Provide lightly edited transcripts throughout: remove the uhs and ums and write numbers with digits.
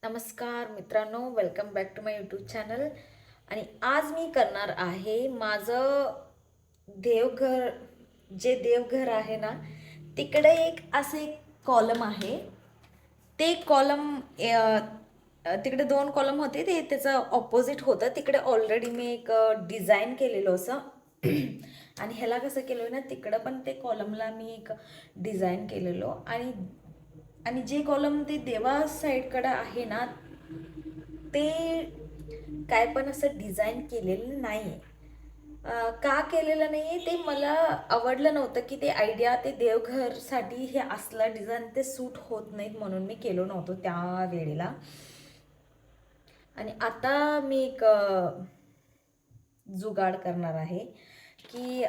नमस्कार मित्रांनो, welcome back to my YouTube channel. आणि आज मी करणार आहे माझं देवघर. जे देवघर आहे ना, तिकडे एक असे एक कॉलम आहे. ते कॉलम तिकडे दोन कॉलम होते, ते त्याचं ऑपोजिट होतं. तिकडे ऑलरेडी मी एक डिझाईन केलेलं असं आणि ह्याला कसं केलं ना, तिकडं पण ते कॉलमला मी एक डिझाईन केलेलो. आणि आणि जे कॉलम ते देवा साईडकडं आहे ना, ते काय पण असं डिझाईन केलेलं नाही आहे. का केलेलं नाही आहे ते मला आवडलं नव्हतं, की ते आयडिया ते देवघरसाठी हे असलं डिझाईन ते सूट होत नाहीत, म्हणून मी केलो नव्हतो त्या वेळेला. आणि आता मी एक जुगाड करणार आहे, की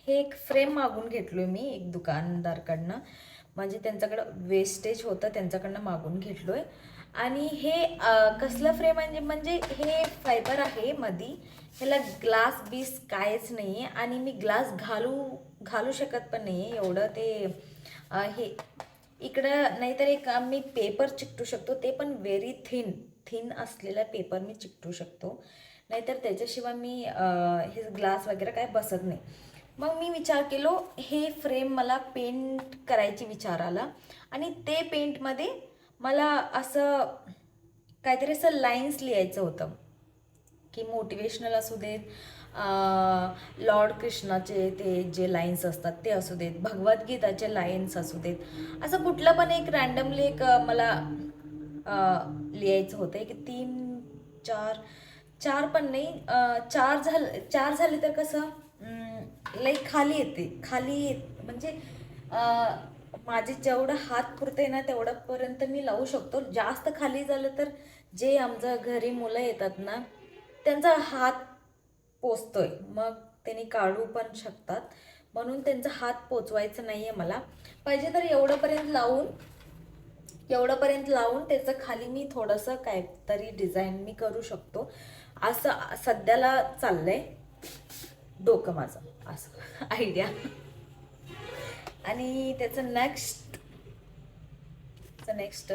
हे एक फ्रेम मागून घेतलोय मी एक दुकानदारकडनं. म्हणजे त्यांच्याकडं वेस्टेज होतं, त्यांच्याकडनं मागून घेतलोय. आणि हे कसलं फ्रेम आहे म्हणजे हे फायबर आहे मधी. ह्याला ग्लास बीस कायच नाही आहे, आणि मी ग्लास घालू शकत पण नाही आहे एवढं ते हे इकडं. नाहीतर एक मी पेपर चिकटू शकतो, ते पण व्हेरी थिन थिन असलेला पेपर मी चिकटू शकतो. नाहीतर त्याच्याशिवाय मी हे ग्लास वगैरे काय बसत नाही. मग मी विचार केलो, हे फ्रेम मला पेंट करायची विचार आला. आणि ते पेंटमध्ये मला असं काहीतरी असं लाईन्स लिहायचं होतं, की मोटिवेशनल असू देत, लॉर्ड कृष्णाचे ते जे लाईन्स असतात ते असू देत, भगवद्गीताचे लाईन्स असू देत, असं कुठलं पण एक रँडमली एक मला लिहायचं होतं. एक तीन चार चार पण नाही, चार झाले तर कसं लाईक खाली येते, म्हणजे माझे जेवढं हात पुरते ना तेवढंपर्यंत मी लावू शकतो. जास्त खाली झालं तर जे आमच्या घरी मुलं येतात ना, त्यांचा हात पोचतोय, मग त्यांनी काढू पण शकतात. म्हणून त्यांचा हात पोचवायचं नाही आहे मला. पाहिजे तर एवढंपर्यंत लावून त्याचं खाली मी थोडंसं काहीतरी डिझाईन मी करू शकतो. असं सध्याला चाललंय डोकं माझं, असं आयडिया. आणि त्याचं नेक्स्ट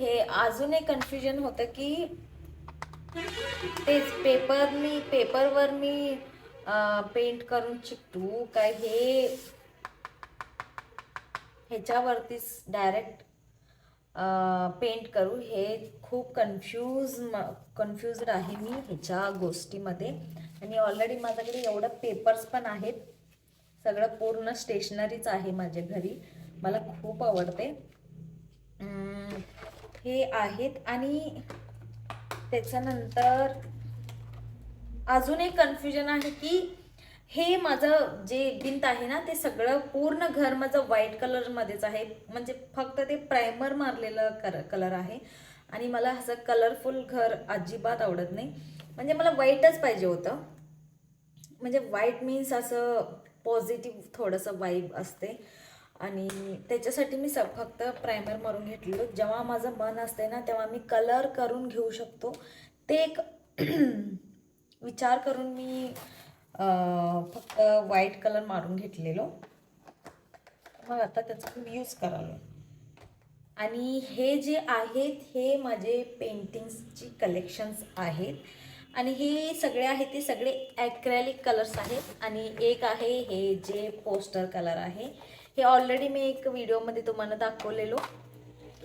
हे अजून एक कन्फ्युजन होतं, की तेच पेपरवर मी पेंट करून चिकटू काय, ह्याच्यावरतीच डायरेक्ट पेंट करू. हे खूप कन्फ्युज्ड आहे मी ह्याच्या गोष्टीमध्ये. आणि ऑलरेडी माझ्याकडे एवढं पेपर्स पण आहेत, सगळं पूर्ण स्टेशनरीच आहे माझ्या घरी. मला खूप आवडते हे आहेत. आणि त्याच्यानंतर अजून एक कन्फ्युजन आहे, की हे माझं जे भिंत आहे ना, ते सगळं पूर्ण घर माझं व्हाईट कलरमध्येच आहे. म्हणजे फक्त ते प्रायमर मारलेलं कलर आहे. आणि मला असं कलरफुल घर अजिबात आवडत नाही. म्हणजे मला व्हाईटच पाहिजे होतं. म्हणजे व्हाईट मीन्स असं पॉझिटिव्ह थोडंसं वाईब असते. आणि त्याच्यासाठी मी फक्त प्रायमर मारून घेतलेलो. जेव्हा माझं मन असते ना, तेव्हा मी कलर करून घेऊ शकतो. ते एक विचार करून मी फक्त व्हाईट कलर मारून घेतलेलो. मग आता त्याचा मी यूज करालो. आणि हे जे आहेत हे माझे पेंटिंग्सची कलेक्शन्स आहेत. आणि हे सगळे आहेत ते सगळे ॲक्रेलिक कलर्स आहेत. आणि एक आहे हे जे पोस्टर कलर आहे, हे ऑलरेडी मी एक व्हिडिओमध्ये तुम्हाला दाखवलेलो.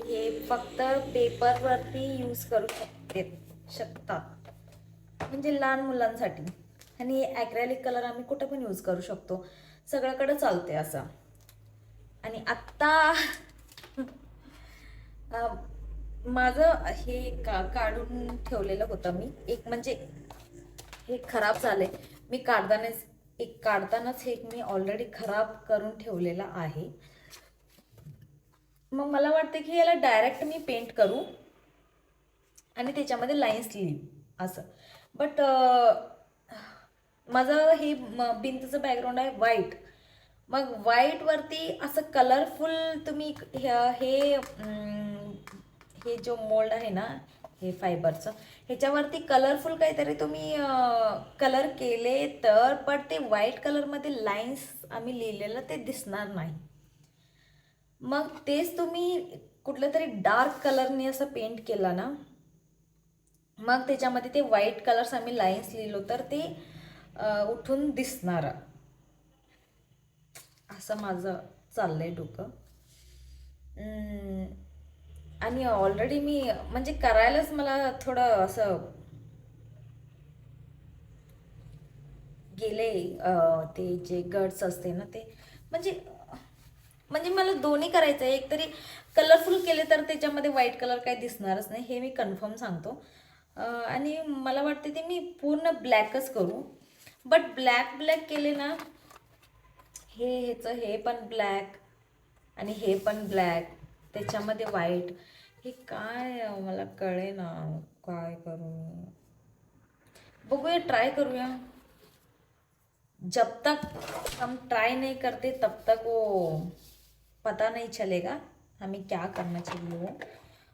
हे फक्त पेपरवरती यूज करू शकतात, म्हणजे लहान मुलांसाठी. आणि ॲक्रेलिक कलर आम्ही कुठं पण यूज करू शकतो, सगळ्याकडे चालते असं. आणि आत्ता माझं हे काढून ठेवलेलं होतं मी एक, म्हणजे हे खराब झालंय. मी काढतानाच हे मी ऑलरेडी खराब करून ठेवलेलं आहे. मग मला वाटतं की याला डायरेक्ट मी पेंट करू आणि त्याच्यामध्ये लाईन्स लिहू असं. बट माझं हे भिंतीचं बॅकग्राऊंड आहे व्हाईट. मग व्हाईटवरती असं कलरफुल तुम्ही हे जो मोल्ड आहे ना, हे फायबरचं, ह्याच्यावरती कलरफुल काहीतरी तुम्ही कलर केले तर, पण ते व्हाईट कलरमध्ये लाईन्स आम्ही लिहिलेलं ते दिसणार नाही. मग तेच तुम्ही कुठल्या तरी डार्क कलरने असं पेंट केला ना, मग त्याच्यामध्ये ते व्हाईट कलर्स आम्ही लाईन्स लिहिलो तर ते उठून दिसणार, असं माझं चाललंय डोकं. आणि ऑलरेडी मी म्हणजे करायलाच मला थोडं असं गेले, ते जे गट्स असते ना ते, म्हणजे म्हणजे मला दोन्ही करायचं आहे. एकतरी कलरफुल केले तर त्याच्यामध्ये व्हाईट कलर काही दिसणारच नाही, हे मी कन्फर्म सांगतो. आणि मला वाटते ते मी पूर्ण ब्लॅकच करू. बट ब्लॅक ब्लॅक केले ना, ह्याचं हे पण ब्लॅक आणि हे पण ब्लॅक, त्याच्यामध्ये व्हाईट, हे काय मला कळे ना, काय करू मी. बघूया, ट्राय करूया. जब तक हम ट्राई नहीं करते तब तक वो पता नहीं चलेगा हमें क्या करना चाहिए वो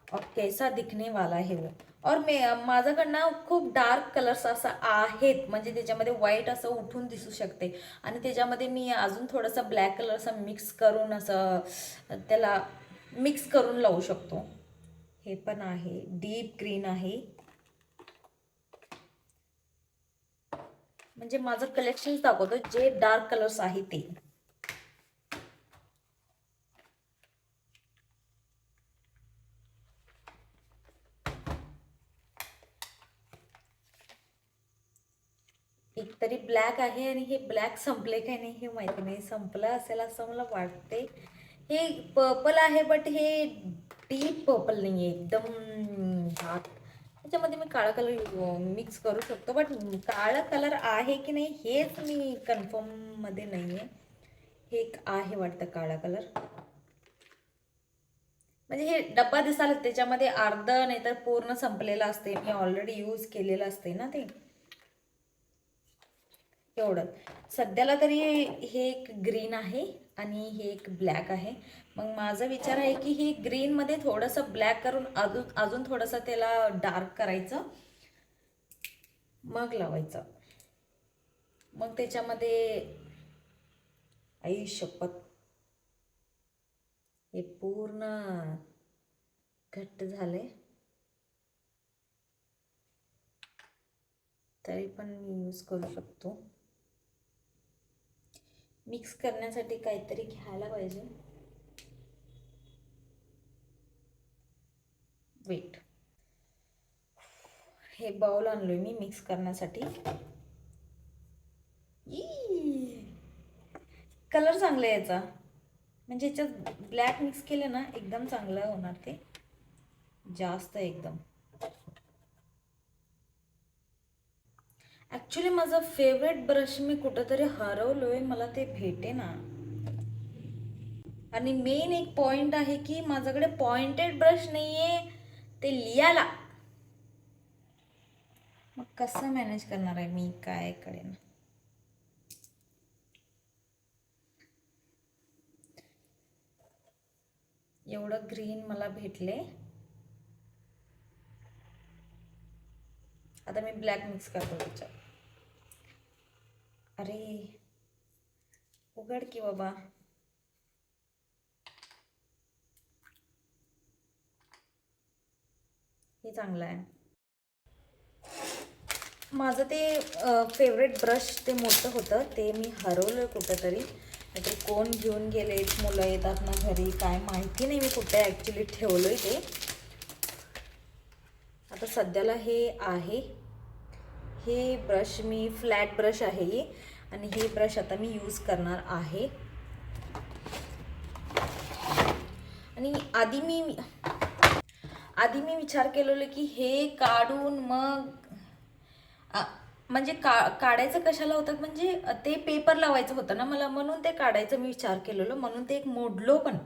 और कैसा दिखने वाला है वो. और माझ्याकडनं खूप डार्क कलर्स असं आहेत, म्हणजे त्याच्यामध्ये व्हाईट असं उठून दिसू शकते आणि त्याच्यामध्ये मी अजून थोडंसं ब्लॅक कलर असं मिक्स करून असं त्याला मिक्स करून लावू शकतो. हे पण आहे, डीप ग्रीन आहे. म्हणजे माझं कलेक्शन दाखवतो जे डार्क कलर्स आहे ते. एक तरी ब्लॅक आहे आणि हे ब्लॅक संपले काय नाही हे माहिती नाही. संपलं असेल असं मला वाटते. हे पर्पल आहे बट हे डीप पर्पल नाही आहे, एकदम डार्क. त्याच्यामध्ये मी काळा कलर मिक्स करू शकतो, बट काळा कलर आहे की नाही हेच मी कन्फर्ममध्ये नाही आहे. हे एक आहे वाटतं काळा कलर. म्हणजे हे डब्बा दिसायला त्याच्यामध्ये अर्ध नाही तर पूर्ण संपलेलं असते, मी ऑलरेडी यूज केलेलं असते ना ते. एवढं सध्याला तरी हे एक ग्रीन आहे आणि हे एक ब्लॅक आहे. मग माझा विचार आहे की हे ग्रीनमध्ये थोडंसं ब्लॅक करून अजून अजून थोडंसं त्याला डार्क करायचं, मग लावायचं. मग त्याच्यामध्ये आई शपथ हे पूर्ण घट्ट झाले, तरी पण मी यूज करू शकतो. मिक्स करण्यासाठी काहीतरी घ्यायला पाहिजे. वेट, हे बाउल आणलोय मी मिक्स करण्यासाठी. कलर चांगला याचा, म्हणजे याच्यात ब्लॅक मिक्स केलं ना एकदम चांगलं होणार ते, जास्त एकदम. ॲक्च्युली माझा फेवरेट ब्रश मी कुठंतरी हरवलोय, मला ते भेटे ना. आणि मेन एक पॉइंट आहे की माझ्याकडे पॉइंटेड ब्रश नाहीये ते लिहायला. मग कसं मॅनेज करणार आहे मी, काय कळेना. एवढं ग्रीन मला भेटले, आता मी ब्लॅक मिक्स करतो त्याच्यात. अरे उघड की बाबा. हे चांगलं आहे. माझं ते फेवरेट ब्रश ते मोठं होतं ते मी हरवलं कुठंतरी, नाहीतर कोण घेऊन गेले, मुलं येतात ना घरी, काय माहिती नाही मी कुठे ॲक्च्युली ठेवलोय ते. आता सध्याला हे आहे, हे ब्रश मी फ्लॅट ब्रश आहे आणि हे ब्रश आता मी यूज करणार आहे. आणि आधी मी विचार केलेलं की हे काढून मग म्हणजे काढायचं कशाला होतं, म्हणजे ते पेपर लावायचं होतं ना मला, म्हणून ते काढायचं मी विचार केलेलं, म्हणून ते एक मोडलो पण.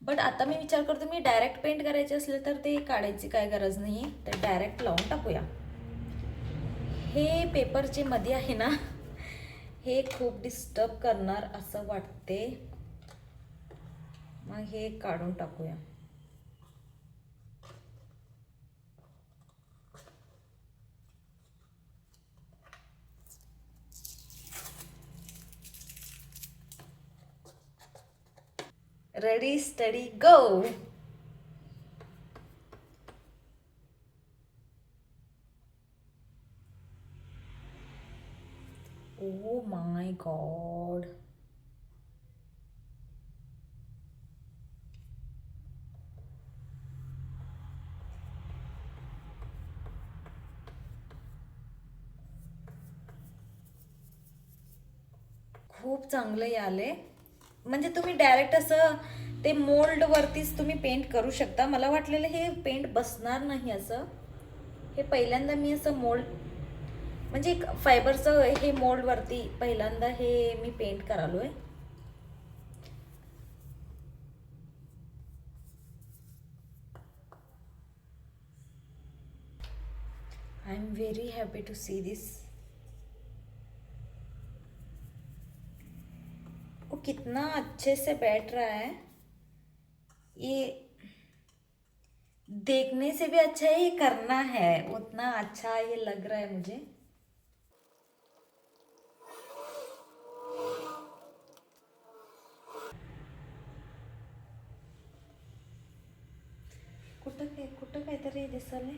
बट आता मी विचार करतो मी डायरेक्ट पेंट करायचे असले तर ते काढायची काय गरज नाही, तर डायरेक्ट लावून टाकूया. हे पेपरचे मध्ये आहे ना, हे खूप डिस्टर्ब करणार असं वाटते, मग हे काढून टाकूया. Ready steady go. Oh my God, खूप चांगलं आले. म्हणजे तुम्ही डायरेक्ट असं ते मोल्ड वरतीच तुम्ही पेंट करू शकता. मला वाटलेलं हे पेंट बसणार नाही असं. हे पहिल्यांदा मी असं मोल्ड म्हणजे फायबरचं हे मोल्ड वरती पहिल्यांदा हे मी पेंट करालोय. I am very happy to see this. वो कितना अच्छे से बैठ रहा है, ये देखने से भी अच्छा है, ये करना है उतना अच्छा ये लग रहा है मुझे. कुठं काहीतरी दिसले.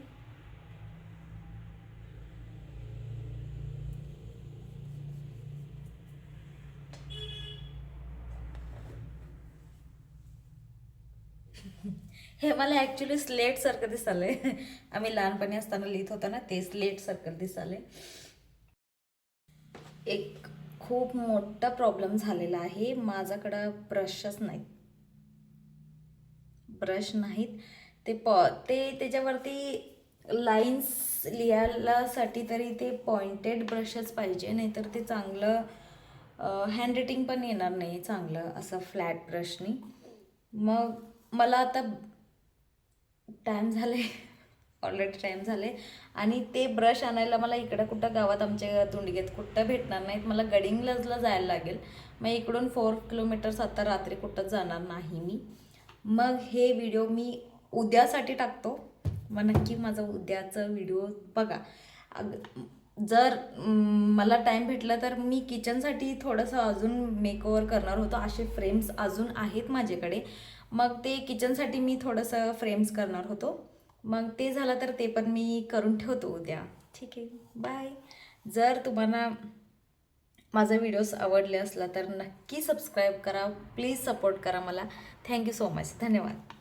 हे मला ॲक्च्युली स्लेट सारखं दिसालंय. आम्ही लहानपणी असताना लिहित होतो ना, ते स्लेट सारखं दिसालंय. एक खूप मोठा प्रॉब्लेम झालेला आहे. माझ्याकडं ब्रश नाहीत. ते त्याच्यावरती लाईन्स लिहायलासाठी तरी ते पॉइंटेड ब्रशच पाहिजे, नाहीतर ते चांगलं हँडरायटिंग पण येणार नाही चांगलं असं फ्लॅट ब्रशनी. मग मला आता टाईम झाले, ऑलरेडी टाईम झाले, आणि ते ब्रश आणायला मला इकडं कुठं गावात आमच्या तुंडगेत कुठं भेटणार नाहीत. मला गडिंग्लजला जायला लागेल. मग इकडून 4 किलोमीटर्स आता रात्री कुठं जाणार नाही मी. मग हे व्हिडिओ मी उद्यासाठी टाकतो. मग नक्की माझा उद्याचं व्हिडिओ बघा. जर मला टाईम भेटला तर मी किचनसाठी थोडंसं अजून मेकओव्हर करणार होतो. असे फ्रेम्स अजून आहेत माझ्याकडे. मग ते किचनसाठी मी थोडंसं फ्रेम्स करणार होतो. मग ते झालं तर ते पण मी करून ठेवतो उद्या. ठीक आहे, बाय. जर तुम्हाला माझा व्हिडिओज आवडले असला तर नक्की सबस्क्राईब करा. प्लीज सपोर्ट करा मला. Thank you so much. धन्यवाद.